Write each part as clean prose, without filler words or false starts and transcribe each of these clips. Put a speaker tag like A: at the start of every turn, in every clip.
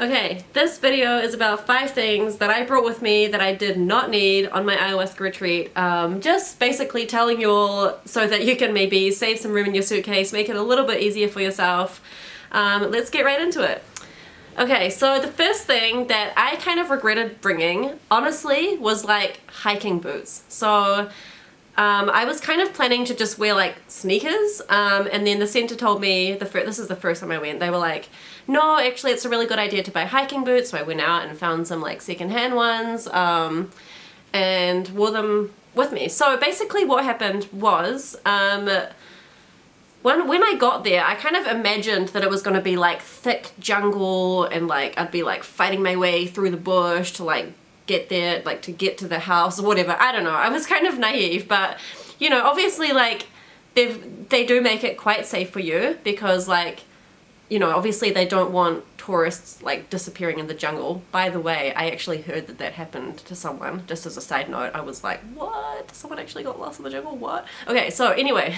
A: Okay, this video is about 5 things that I brought with me that I did not need on my ayahuasca retreat. Just basically telling you all so that you can maybe save some room in your suitcase, make it a little bit easier for yourself. Let's get right into it. Okay, so the first thing that I kind of regretted bringing, honestly, was like hiking boots. So I was kind of planning to just wear like sneakers, and then the center told me, this is the first time I went, they were like, no, actually it's a really good idea to buy hiking boots. So I went out and found some like secondhand ones, and wore them with me. So basically what happened was, when I got there, I kind of imagined that it was going to be like thick jungle and like I'd be like fighting my way through the bush to like get there, like to get to the house or whatever. I don't know. I was kind of naive, but you know, obviously like they do make it quite safe for you because like, you know, obviously they don't want tourists like disappearing in the jungle. By the way, I actually heard that happened to someone. Just as a side note, I was like, what? Someone actually got lost in the jungle? What? Okay, so anyway,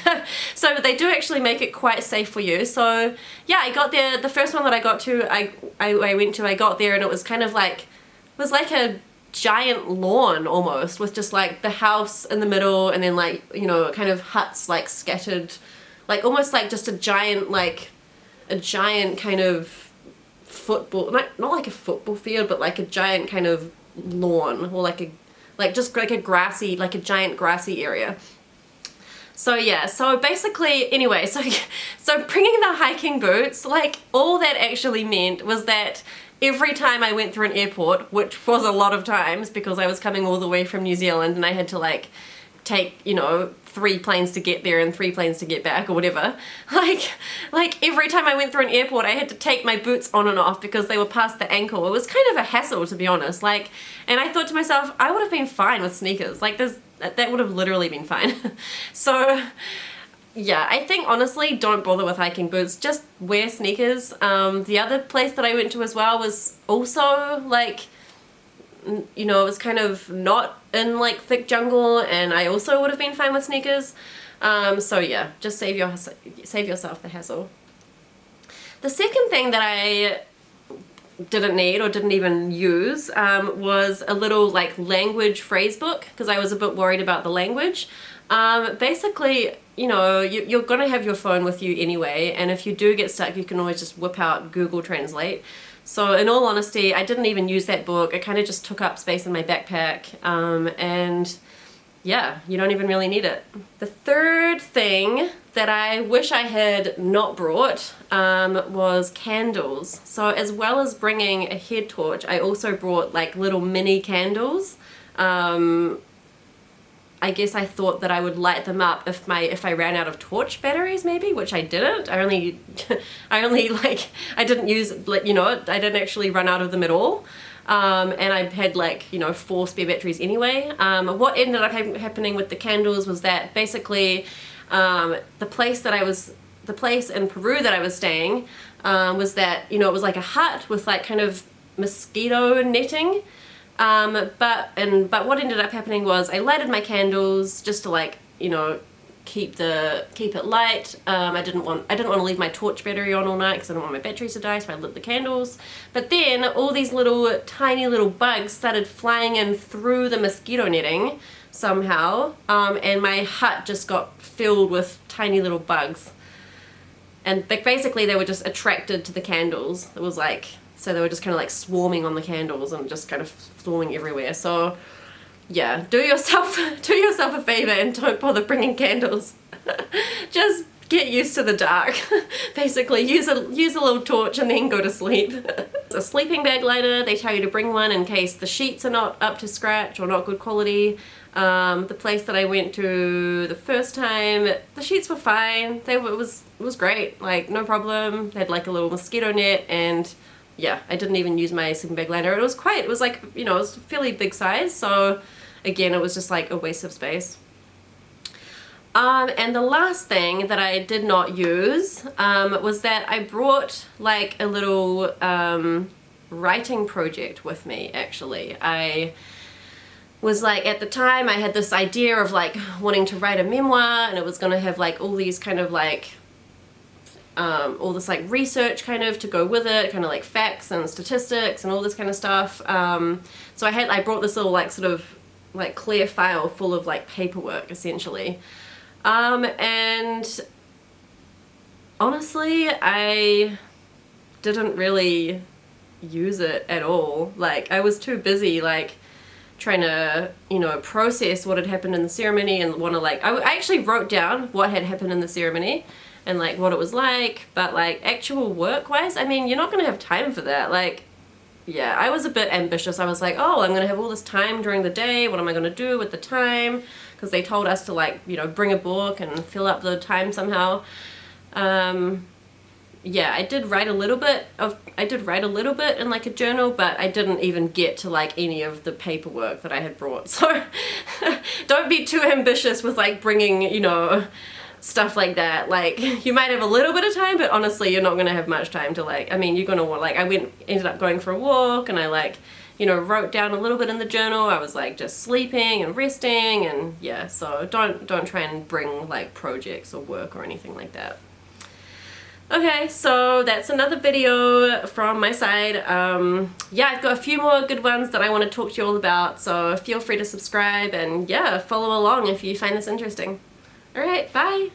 A: so they do actually make it quite safe for you. So yeah, I got there, the first one that I got to, I went to, I got there and it was kind of like, it was like a giant lawn almost, with just like the house in the middle and then like, you know, kind of huts like scattered, like almost like just a giant kind of football, not like a football field, but like a giant kind of lawn, or just like a grassy, like a giant grassy area. So yeah, so basically, anyway, so bringing the hiking boots, like all that actually meant was that every time I went through an airport, which was a lot of times because I was coming all the way from New Zealand and I had to like take, you know, 3 planes to get there and 3 planes to get back or whatever, like every time I went through an airport I had to take my boots on and off because they were past the ankle. It was kind of a hassle, to be honest, like, and I thought to myself, I would have been fine with sneakers, like that would have literally been fine. So yeah, I think honestly don't bother with hiking boots, just wear sneakers. The other place that I went to as well was also like, you know, it was kind of not in like thick jungle and I also would have been fine with sneakers. So yeah, just save yourself the hassle. The second thing that I didn't need or didn't even use was a little like language phrase book, because I was a bit worried about the language. Basically, you know, you're gonna have your phone with you anyway, and if you do get stuck you can always just whip out Google Translate. So in all honesty, I didn't even use that book. It kind of just took up space in my backpack, and yeah, you don't even really need it. The third thing that I wish I had not brought was candles. So as well as bringing a head torch, I also brought like little mini candles. I guess I thought that I would light them up if I ran out of torch batteries, maybe, which I didn't. I didn't use, you know, I didn't actually run out of them at all. And I had like, you know, 4 spare batteries anyway. What ended up happening with the candles was that basically the place in Peru that I was staying was that, you know, it was like a hut with like kind of mosquito netting. But what ended up happening was I lighted my candles just to like, you know, keep it light. I didn't want to leave my torch battery on all night because I didn't want my batteries to die, so I lit the candles. But then all these tiny little bugs started flying in through the mosquito netting somehow, and my hut just got filled with tiny little bugs. And basically they were just attracted to the candles. It was like, so they were just kind of like swarming on the candles and just kind of swarming everywhere. So yeah, do yourself a favor and don't bother bringing candles. Just get used to the dark. Basically use a little torch and then go to sleep. It's a sleeping bag lighter. They tell you to bring one in case the sheets are not up to scratch or not good quality. The place that I went to the first time, the sheets were fine. It was great, like no problem. They had like a little mosquito net, and yeah, I didn't even use my sleeping bag lighter. It was like, you know, it was a fairly big size, so again, it was just like a waste of space. And the last thing that I did not use was that I brought like a little writing project with me, actually. I was like, at the time I had this idea of like wanting to write a memoir, and it was going to have like all these kind of like all this like research kind of to go with it, kind of like facts and statistics and all this kind of stuff. So I brought this little like sort of like clear file full of like paperwork essentially. And honestly, I didn't really use it at all. Like, I was too busy like trying to, you know, process what had happened in the ceremony and want to like, I actually wrote down what had happened in the ceremony and like what it was like, but like actual work wise, I mean, you're not gonna have time for that. Like, yeah, I was a bit ambitious. I was like, oh, I'm gonna have all this time during the day, what am I gonna do with the time? Because they told us to like, you know, bring a book and fill up the time somehow. Yeah, I did write a little bit in like a journal, but I didn't even get to like any of the paperwork that I had brought. So don't be too ambitious with like bringing, you know, stuff like that. Like, you might have a little bit of time, but honestly you're not gonna have much time to like, I mean, you're gonna want, like, ended up going for a walk and I like, you know, wrote down a little bit in the journal. I was like just sleeping and resting, and yeah, so don't try and bring like projects or work or anything like that. Okay, so that's another video from my side. Yeah, I've got a few more good ones that I want to talk to you all about, so feel free to subscribe and yeah, follow along if you find this interesting. Alright, bye!